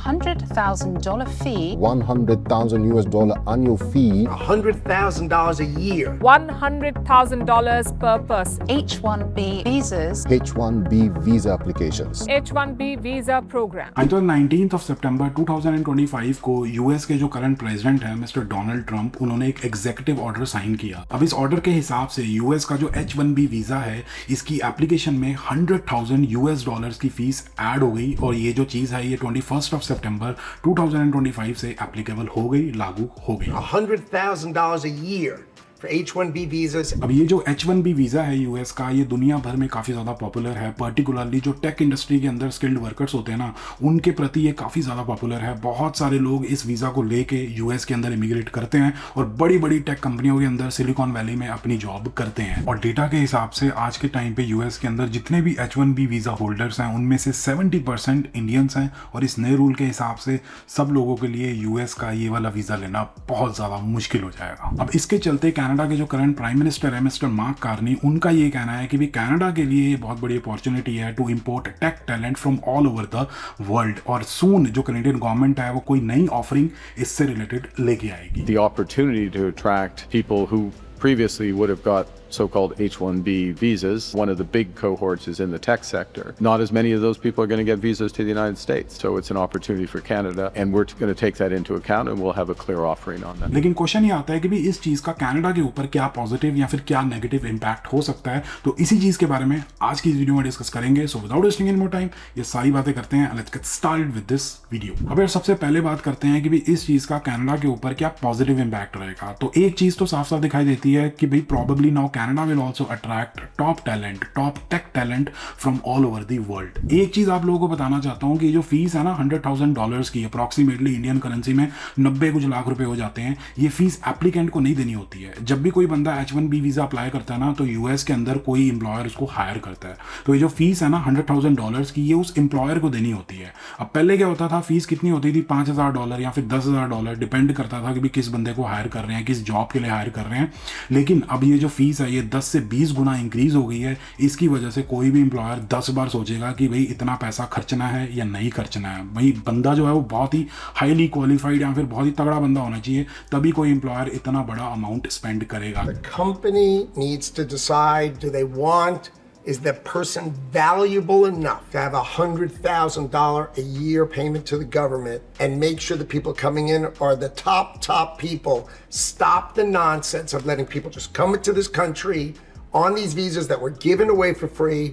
$100,000 fee, $100,000 annual fee, $100,000 a year, $100,000 per person, H-1B visas, H-1B visa applications. H-1B visa program. तो 19 सितंबर 2025 को US के जो current president है mister Donald Trump, उन्होंने एक एग्जीक्यूटिव ऑर्डर साइन किया। अब इस ऑर्डर के हिसाब से यूएस का जो H-1B वीजा है, इसकी एप्लीकेशन में $100,000 की फीस ऐड हो गई और ये जो चीज है ये 21 सितंबर 2025 से एप्लीकेबल हो गई, लागू हो गई। $100,000 a year for H-1B visas. अब ये जो H-1B वीजा है यूएस का, ये दुनिया भर में काफी ज्यादा पॉपुलर है। पर्टिकुलरली जो टेक इंडस्ट्री के अंदर स्किल्ड वर्कर्स होते हैं ना, उनके प्रति ये काफी ज्यादा पॉपुलर है। बहुत सारे लोग इस वीजा को लेके यूएस के अंदर इमिग्रेट करते हैं और बड़ी बड़ी टेक कंपनियों के अंदर सिलिकॉन वैली में अपनी जॉब करते हैं। और डेटा के हिसाब से आज के टाइम पे यूएस के अंदर जितने भी H-1B वीजा होल्डर्स हैं, उनमें से 70% इंडियंस हैं और इस नए रूल के हिसाब से सब लोगों के लिए यूएस का ये वाला वीजा लेना बहुत ज्यादा मुश्किल हो जाएगा। अब इसके चलते कनाडा के जो करंट प्राइम मिनिस्टर है मिस्टर मार्क कार्नी, उनका ये कहना है कि भी कनाडा के लिए ये बहुत बड़ी अपॉर्चुनिटी है to import tech talent from all over the world. और सून जो कनेडियन गवर्नमेंट है वो कोई नई ऑफरिंग इससे रिलेटेड लेके आएगी। The opportunity to attract people who previously would have got so-called H-1B visas. One of the big cohorts is in the tech sector. Not as many of those people are going to get visas to the United States. So it's an opportunity for Canada, and we're going to take that into account, and we'll have a clear offering on that. लेकिन question ये आता है कि भी इस चीज का Canada के ऊपर क्या पॉजिटिव या फिर क्या नेगेटिव इंपैक्ट हो सकता है। तो इसी चीज के बारे में आज की इस वीडियो में डिस्कस करेंगे। So without wasting any more time ये सारी बातें करते हैं। Let's get started with this video. अब यार सबसे पहले बात करते हैं कि भी इस चीज का कनाडा के ऊपर क्या पॉजिटिव इंपैक्ट रहेगा। तो एक चीज तो साफ साफ दिखाई देती है कि भाई probably now Canada will also attract top talent, top tech talent from all over the world. एक चीज आप लोगों को बताना चाहता हूं कि जो फीस है ना $100,000 की, अप्रॉक्सीमेटली इंडियन करेंसी में 90 कुछ लाख रुपए हो जाते हैं, ये फीस एप्लीकेंट को नहीं देनी होती है। जब भी कोई बंदा H-1B वीजा अप्लाई करता है ना, तो यूएस के अंदर कोई एम्प्लॉयर उसको हायर करता है, तो ये जो फीस है ना $100,000 की, ये उस एम्प्लॉयर को देनी होती है। अब पहले क्या होता था, फीस कितनी होती थी, $5,000 या फिर $10,000, डिपेंड करता था कि भी किस बंदे को हायर कर रहे हैं, किस जॉब के लिए हायर कर रहे हैं। लेकिन अब ये जो फीस है ये 10 से 20 गुना इंक्रीज हो गई है। इसकी वजह से कोई भी एम्प्लॉयर 10 बार सोचेगा कि भाई इतना पैसा खर्चना है या नहीं खर्चना है। भाई बंदा जो है वो बहुत ही हाईली क्वालिफाइड या फिर बहुत ही तगड़ा बंदा होना चाहिए, तभी कोई एम्प्लॉयर इतना बड़ा अमाउंट स्पेंड करेगा। The company needs to decide, do they want, is the person valuable enough to have $100,000 a year payment to the government, and make sure the people coming in are the top people. Stop the nonsense of letting people just come into this country on these visas that were given away for free.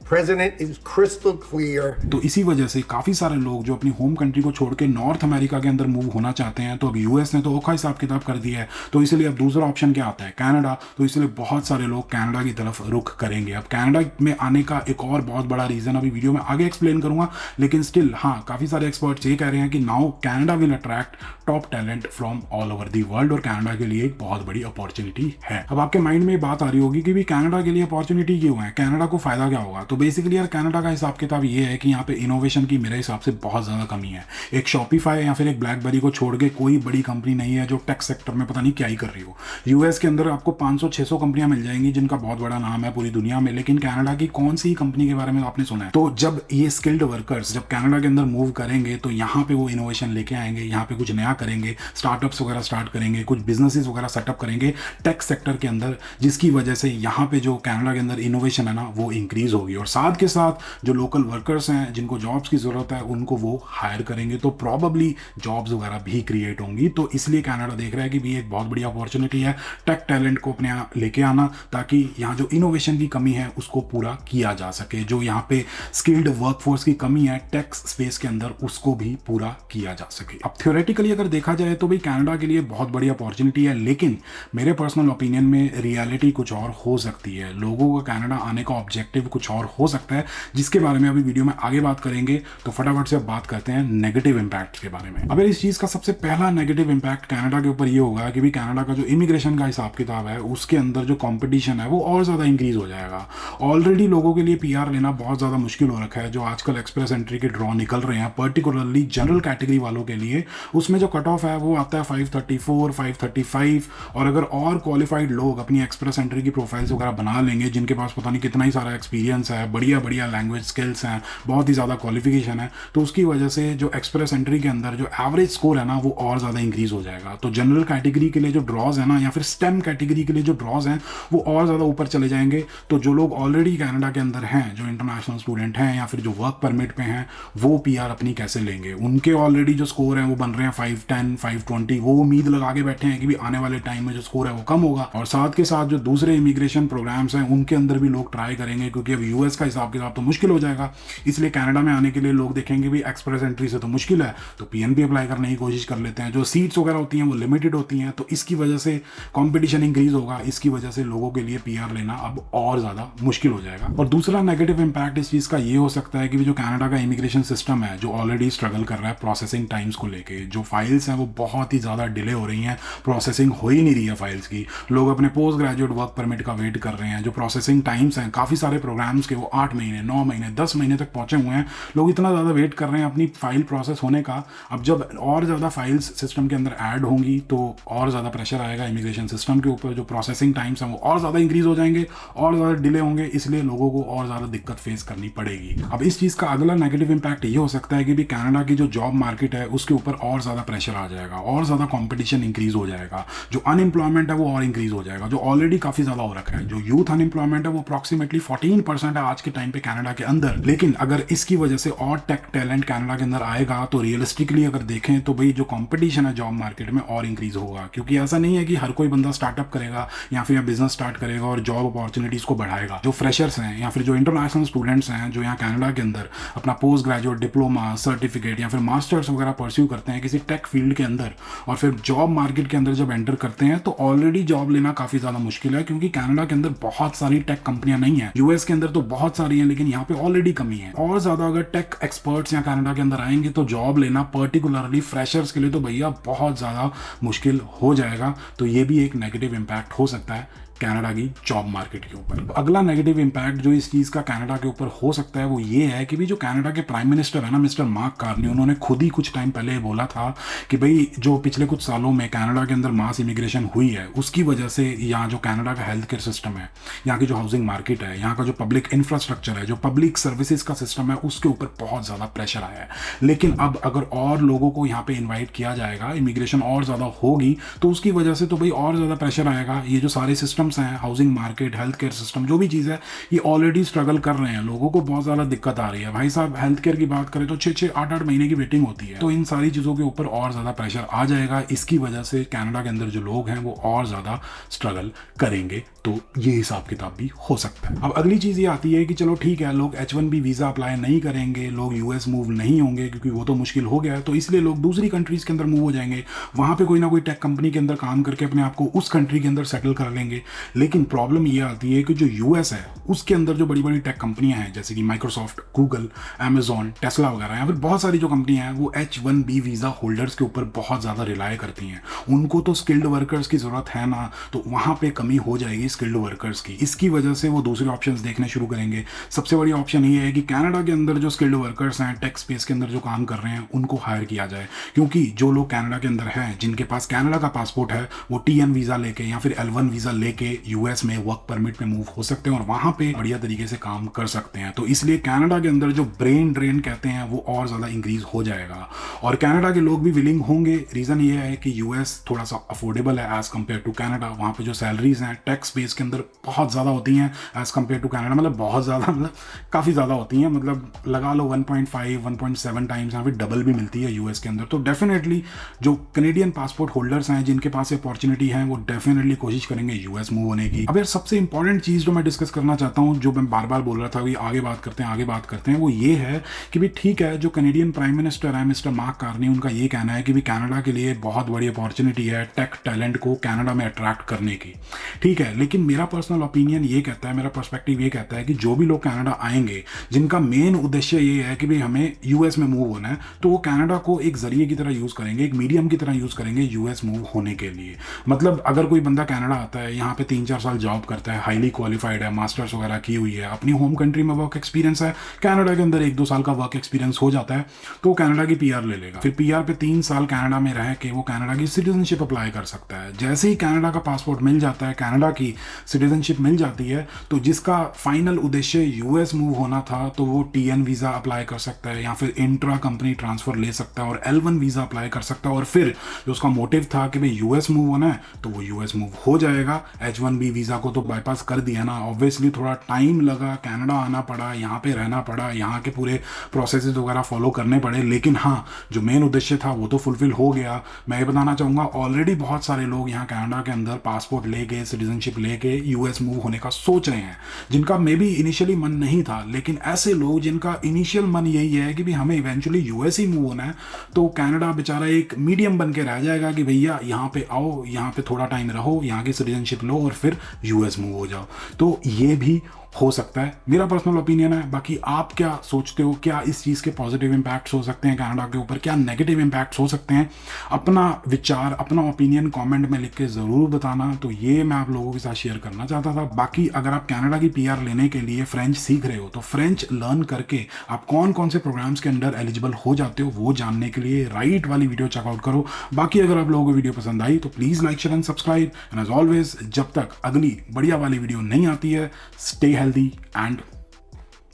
President is crystal clear. तो इसी वजह से काफी सारे लोग जो अपनी home country को छोड़ के नॉर्थ अमेरिका के अंदर मूव होना चाहते हैं, तो अब यूएस ने तो औखा हिसाब किताब कर दिया है, तो इसलिए अब दूसरा ऑप्शन क्या आता है, कनाडा। तो इसलिए बहुत सारे लोग कनाडा की तरफ रुख करेंगे। अब कनाडा में आने का एक और बहुत बड़ा रीजन अभी वीडियो में आगे एक्सप्लेन करूंगा, लेकिन स्टिल हाँ, काफी सारे एक्सपर्ट्स ये कह रहे हैं कि now Canada will attract top talent from all over the world और कनाडा के लिए एक बहुत बड़ी अपॉर्चुनिटी है। अब आपके माइंड में बात आ रही होगी कि भी कनाडा के लिए अपॉर्चुनिटी क्यों है, कनाडा को फायदा क्या होगा। तो बेसिकली यार कनाडा का हिसाब किताब ये है कि यहाँ पे इनोवेशन की मेरे हिसाब से बहुत ज्यादा कमी है। एक शॉपिफाई या फिर एक ब्लैकबेरी को छोड़ के कोई बड़ी कंपनी नहीं है जो टेक सेक्टर में पता नहीं क्या ही कर रही हो। यूएस के अंदर आपको 500-600 कंपनियां मिल जाएंगी जिनका बहुत बड़ा नाम है पूरी दुनिया में, लेकिन कनाडा की कौन सी कंपनी के बारे में आपने सुना है। तो जब ये स्किल्ड वर्कर्स जब कनाडा के अंदर मूव करेंगे तो यहाँ पे वो इनोवेशन लेके आएंगे, यहाँ पे कुछ नया करेंगे, स्टार्टअप्स वगैरह स्टार्ट करेंगे, कुछ बिजनेसेस वगैरह सेटअप करेंगे टेक सेक्टर के अंदर, जिसकी वजह से यहाँ पे जो कनाडा के अंदर इनोवेशन है ना वो इंक्रीज होगी। और साथ के साथ जो लोकल वर्कर्स हैं जिनको जॉब्स की जरूरत है उनको वो हायर करेंगे, तो प्रॉबली जॉब्स वगैरह भी क्रिएट होंगी। तो इसलिए कनाडा देख रहा है कि भी एक बहुत बड़ी अपॉर्चुनिटी है टेक टैलेंट को अपने यहाँ लेके आना, ताकि यहाँ जो इनोवेशन की कमी है उसको पूरा किया जा सके। जो यहाँ पे स्किल्ड वर्कफोर्स की कमी है टेक स्पेस के अंदर, उसको भी पूरा किया जा सके। अब थ्योरेटिकली अगर देखा जाए तो भाई कनाडा के लिए बहुत बड़ी अपॉर्चुनिटी है, लेकिन मेरे पर्सनल ओपिनियन में रियलिटी कुछ और हो सकती है। लोगों का कनाडा आने का ऑब्जेक्टिव कुछ और हो सकता है, जिसके बारे में अभी वीडियो में आगे बात करेंगे। तो फटाफट से अब बात करते हैं नेगेटिव इंपैक्ट के बारे में। अब इस चीज का सबसे पहला नेगेटिव इंपैक्ट कनाडा के ऊपर ये होगा कि भी कनाडा का जो इमिग्रेशन का हिसाब किताब है उसके अंदर जो कंपटीशन है वो और ज्यादा इंक्रीज हो जाएगा। ऑलरेडी लोगों के लिए पीआर लेना बहुत ज्यादा मुश्किल हो रखा है। जो आजकल एक्सप्रेस एंट्री के ड्रॉ निकल रहे हैं पर्टिकुलरली जनरल कैटेगरी वालों के लिए, उसमें जो कट ऑफ है वो आता है 534, 535। और अगर और क्वालिफाइड लोग अपनी एक्सप्रेस एंट्री की प्रोफाइल्स वगैरह बना लेंगे, जिनके पास पता नहीं कितना ही सारा एक्सपीरियंस है, है, बढ़िया बढ़िया लैंग्वेज स्किल्स हैं, बहुत ही ज़्यादा क्वालिफिकेशन है, तो उसकी वजह से जो एक्सप्रेस एंट्री के अंदर जो एवरेज स्कोर है ना वो और ज़्यादा इंक्रीज़ हो जाएगा। तो जनरल कैटेगरी के लिए जो ड्रॉज है ना, या फिर स्टेम कैटेगरी के लिए जो ड्रॉज हैं वो और ज़्यादा ऊपर चले जाएंगे। तो जो लोग ऑलरेडी कनाडा के अंदर हैं, जो इंटरनेशनल स्टूडेंट हैं या फिर जो वर्क परमिट पे हैं, वो पीआर अपनी कैसे लेंगे? उनके ऑलरेडी जो स्कोर हैं वो बन रहे हैं 510, 520, वो उम्मीद लगा के बैठे हैं कि भी आने वाले टाइम में जो स्कोर है वो कम होगा। और साथ के साथ जो दूसरे इमिग्रेशन प्रोग्राम्स हैं उनके अंदर भी लोग ट्राई करेंगे, क्योंकि अब यूएस का हिसाब किताब तो मुश्किल हो जाएगा, इसलिए कनाडा में आने के लिए लोग देखेंगे भी एक्सप्रेस एंट्री से तो मुश्किल है, तो पीएनपी अप्लाई करने की कोशिश कर लेते हैं। जो सीट्स वगैरह होती हैं वो लिमिटेड होती हैं, तो इसकी वजह से कॉम्पिटिशन इंक्रीज होगा, इसकी वजह से लोगों के लिए पीआर लेना अब और ज़्यादा मुश्किल हो जाएगा। और दूसरा नेगेटिव इंपैक्ट इस चीज़ का ये हो सकता है कि जो कनाडा का इमिग्रेशन सिस्टम है जो ऑलरेडी स्ट्रगल कर रहा है प्रोसेसिंग टाइम्स को लेके, जो फाइल्स हैं वो बहुत ही ज़्यादा डिले हो रही हैं, प्रोसेसिंग हो ही नहीं रही है फाइल्स की, लोग अपने पोस्ट ग्रेजुएट वर्क परमिट का वेट कर रहे हैं। जो प्रोसेसिंग टाइम्स हैं काफ़ी सारे प्रोग्राम्स के वो 8 महीने, 9 महीने, 10 महीने तक पहुंचे हुए हैं, लोग इतना ज़्यादा वेट कर रहे हैं अपनी फाइल प्रोसेस होने का। अब जब और ज़्यादा फाइल्स सिस्टम के अंदर ऐड होंगी तो और ज़्यादा प्रेशर आएगा इमिग्रेशन सिस्टम के ऊपर, जो प्रोसेसिंग टाइम्स हैं वो और ज़्यादा इंक्रीज हो जाएंगे, और ज़्यादा डिले होंगे, इसलिए लोगों को और ज़्यादा दिक्कत फेस करनी पड़ेगी। अब इस चीज़ का अगला नेगेटिव इंपैक्ट ये हो सकता है कि भी कनाडा की जो जॉब मार्केट है उसके ऊपर और ज़्यादा प्रेशर आ जाएगा, और ज़्यादा कंपटीशन इंक्रीज हो जाएगा, जो अनएम्प्लॉयमेंट है वो और इंक्रीज हो जाएगा, जो ऑलरेडी काफ़ी ज़्यादा हो रखा है। जो यूथ अनएम्प्लॉयमेंट है वो अप्रॉक्सीमेटली 14% है आज के टाइम पे कनाडा के अंदर। लेकिन अगर इसकी वजह से और टेक टैलेंट कनाडा के अंदर आएगा तो रियलिस्टिकली अगर देखें तो भाई जो कंपटीशन है जॉब मार्केट में और इंक्रीज होगा, क्योंकि ऐसा नहीं है कि हर कोई बंदा स्टार्टअप करेगा या फिर बिजनेस स्टार्ट करेगा और जॉब अपॉर्चुनिटीज़ को बढ़ाएगा। जो फ्रेशर्स हैं या फिर जो इंटरनेशनल स्टूडेंट्स हैं जो यहाँ कनाडा के अंदर अपना पोस्ट ग्रेजुएट डिप्लोमा, सर्टिफिकेट या फिर मास्टर्स वगैरह परस्यू करते हैं किसी टेक फील्ड के अंदर, और फिर जॉब मार्केट के अंदर जब एंटर करते हैं तो ऑलरेडी जॉब लेना काफ़ी ज़्यादा मुश्किल है, क्योंकि कनाडा के अंदर बहुत सारी टेक कंपनियां नहीं है। यूएस के अंदर तो बहुत सारी हैं, लेकिन यहाँ पे ऑलरेडी कमी है। और ज़्यादा अगर टेक एक्सपर्ट्स यहाँ कनाडा के अंदर आएंगे तो जॉब लेना पर्टिकुलरली फ्रेशर्स के लिए तो भैया बहुत ज़्यादा मुश्किल हो जाएगा। तो ये भी एक नेगेटिव इम्पैक्ट हो सकता है कनाडा की जॉब मार्केट के ऊपर। अगला नेगेटिव इंपैक्ट जो इस चीज़ का कनाडा के ऊपर हो सकता है वो ये है कि भी जो कनाडा के प्राइम मिनिस्टर है ना मिस्टर मार्क कार्नी, उन्होंने खुद ही कुछ टाइम पहले बोला था कि भाई जो पिछले कुछ सालों में कनाडा के अंदर मास इमिग्रेशन हुई है उसकी वजह से यहाँ जो कनाडा का हेल्थ केयर सिस्टम है, यहाँ की जो हाउसिंग मार्केट है, यहाँ का जो पब्लिक इंफ्रास्ट्रक्चर है, जो पब्लिक सर्विसेज का सिस्टम है, उसके ऊपर बहुत ज़्यादा प्रेशर आया है। लेकिन अब अगर और लोगों को यहाँ पे इन्वाइट किया जाएगा, इमिग्रेशन और ज़्यादा होगी, तो उसकी वजह से तो भाई और ज़्यादा प्रेशर आएगा। ये जो सारे सिस्टम्स हैं, housing market, health care system, जो भी चीज़ है, ये ऑलरेडी स्ट्रगल कर रहे हैं, लोगों को बहुत ज़्यादा दिक्कत आ रही है। भाई साहब हेल्थ केयर की बात करें तो 6-6, 8-8 महीने की वेटिंग होती है। तो इन सारी चीज़ों के ऊपर और ज़्यादा प्रेशर आ जाएगा। इसकी वजह से कनाडा के अंदर जो लोग हैं वो और ज़्यादा स्ट्रगल करेंगे। तो ये हिसाब किताब भी हो सकता है। अब अगली चीज़ ये आती है कि चलो ठीक है, लोग H1B वीज़ा अप्लाई नहीं करेंगे, लोग यूएस मूव नहीं होंगे क्योंकि वो तो मुश्किल हो गया है, तो इसलिए लोग दूसरी कंट्रीज़ के अंदर मूव हो जाएंगे, वहाँ पे कोई ना कोई टेक कंपनी के अंदर काम करके अपने आप को उस कंट्री के अंदर सेटल कर लेंगे। लेकिन प्रॉब्लम ये आती है कि जो यूएस है उसके अंदर जो बड़ी बड़ी टेक कंपनियां हैं जैसे कि माइक्रोसॉफ्ट, गूगल, अमेजॉन, टेस्ला वगैरह, या फिर बहुत सारी जो कंपनियां हैं वो H1B वीज़ा होल्डर्स के ऊपर बहुत ज़्यादा रिलाय करती हैं। उनको तो स्किल्ड वर्कर्स की ज़रूरत है ना, तो वहाँ पे कमी हो जाएगी स्किल्ड वर्कर्स की। इसकी वजह से वो दूसरे ऑप्शंस देखने शुरू करेंगे। सबसे बड़ी ऑप्शन ये है कि कनाडा के अंदर जो स्किल्ड वर्कर्स हैं, टेक स्पेस के अंदर जो काम कर रहे हैं, उनको हायर किया जाए, क्योंकि जो लोग कनाडा के अंदर हैं जिनके पास कनाडा का पासपोर्ट है वो TN वीज़ा लेके या फिर L1 वीज़ा लेके यूएस में वर्क परमिट पे मूव हो सकते हैं और वहाँ पे बढ़िया तरीके से काम कर सकते हैं। तो इसलिए कनाडा के अंदर जो ब्रेन ड्रेन कहते हैं वो और ज़्यादा इंक्रीज हो जाएगा और कनाडा के लोग भी विलिंग होंगे। रीज़न ये है कि यूएस थोड़ा सा अफोर्डेबल है एज कम्पेयर टू कनाडा। वहाँ पे जो सैलरीज हैं टैक्स बेस के अंदर बहुत ज़्यादा होती हैं एज कम्पेयर टू कनाडा, मतलब बहुत ज़्यादा, मतलब काफ़ी ज़्यादा होती हैं, मतलब लगा लो 1.5, 1.7 टाइम्स यहाँ पे डबल भी मिलती है यूएस के अंदर। तो डेफिनेटली जो कनेडियन पासपोर्ट होल्डर्स हैं जिनके पास अपॉर्चुनिटी है वो डेफिनेटली कोशिश करेंगे यूएस मूव होने की। अब यार सबसे इंपॉर्टेंट चीज़ जो मैं डिस्कस करना चाहता हूँ, जो मैं बार बार बोल रहा था कि आगे बात करते हैं, वो ये है कि भी ठीक है, जो कनेडियन प्राइम मिनिस्टर है मिस्टर मार्क कार्नी, उनका ये कहना है कि भी कनाडा के लिए बहुत बड़ी अपॉर्चुनिटी है टेक टैलेंट को कनाडा में अट्रैक्ट करने की, ठीक है। लेकिन मेरा पर्सनल ओपिनियन ये कहता है, मेरा पर्सपेक्टिव ये कहता है कि जो भी लोग कनाडा आएंगे जिनका मेन उद्देश्य ये है कि भाई हमें यूएस में मूव होना है, तो वो कनाडा को एक जरिए की तरह यूज़ करेंगे, एक मीडियम की तरह यूज़ करेंगे यूएस मूव होने के लिए। मतलब अगर कोई बंदा कनाडा आता है, यहाँ पे 3-4 साल जॉब करता है, हाईली क्वालिफाइड है, मास्टर्स वगैरह की हुई है, अपनी होम कंट्री में वर्क एक्सपीरियंस है, कनाडा के अंदर 1-2 साल का वर्क एक्सपीरियंस हो जाता है, तो कनाडा की पीआर ले लेगा। फिर पीआर पे 3 साल कनाडा में रह के वो कनाडा की सिटीजनशिप अप्लाई कर सकता है। जैसे ही कनाडा का पासपोर्ट मिल जाता है, कनाडा की सिटीजनशिप मिल जाती है, तो जिसका फाइनल उद्देश्य यूएस मूव होना था, तो वो TN वीज़ा अप्लाई कर सकता है या फिर इंट्रा कंपनी ट्रांसफ़र ले सकता है और L1 वीज़ा अप्लाई कर सकता है। और फिर जो उसका मोटिव था कि भाई यूएस मूव होना है, तो वो यूएस मूव हो जाएगा। H1B वीज़ा को तो बाईपास कर दिया ना। ऑब्वियसली थोड़ा टाइम लगा, कनाडा आना पड़ा, यहाँ पे रहना पड़ा, यहाँ के पूरे प्रोसेसेस वगैरह फॉलो करने पड़े, लेकिन हाँ, जो मेन उद्देश्य था वो तो फुलफिल हो गया। मैं ये बताना चाहूँगा, ऑलरेडी बहुत सारे लोग यहाँ कनाडा के अंदर पासपोर्ट लेके, सिटीजनशिप लेके यूएस मूव होने का सोच रहे हैं, जिनका मे बी इनिशियली मन नहीं था। लेकिन ऐसे लोग जिनका इनिशियल मन यही है कि भाई हमें इवेंचुअली यूएस ही मूव होना है, तो कनाडा बेचारा एक मीडियम बन के रह जाएगा कि भैया यहाँ पे आओ, यहाँ पे थोड़ा टाइम रहो, यहाँ की सिटीजनशिप लो और फिर यूएस मूव हो जाओ। तो ये भी हो सकता है, मेरा पर्सनल ओपिनियन है। बाकी आप क्या सोचते हो? क्या इस चीज़ के पॉजिटिव इम्पैक्ट्स हो सकते हैं कनाडा के ऊपर, क्या नेगेटिव इम्पैक्ट्स हो सकते हैं? अपना विचार, अपना ओपिनियन कमेंट में लिख के ज़रूर बताना। तो ये मैं आप लोगों के साथ शेयर करना चाहता था। बाकी अगर आप कनाडा की पीआर लेने के लिए फ्रेंच सीख रहे हो, तो फ्रेंच लर्न करके आप कौन कौन से प्रोग्राम्स के अंडर एलिजिबल हो जाते हो, वो जानने के लिए राइट वाली वीडियो चेकआउट करो। बाकी अगर आप लोगों को वीडियो पसंद आई तो please like, share and subscribe. And as always, जब तक अगली बढ़िया वाली वीडियो नहीं आती है, स्टे हेल्दी एंड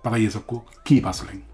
पता ये सबको कीप हसलिंग।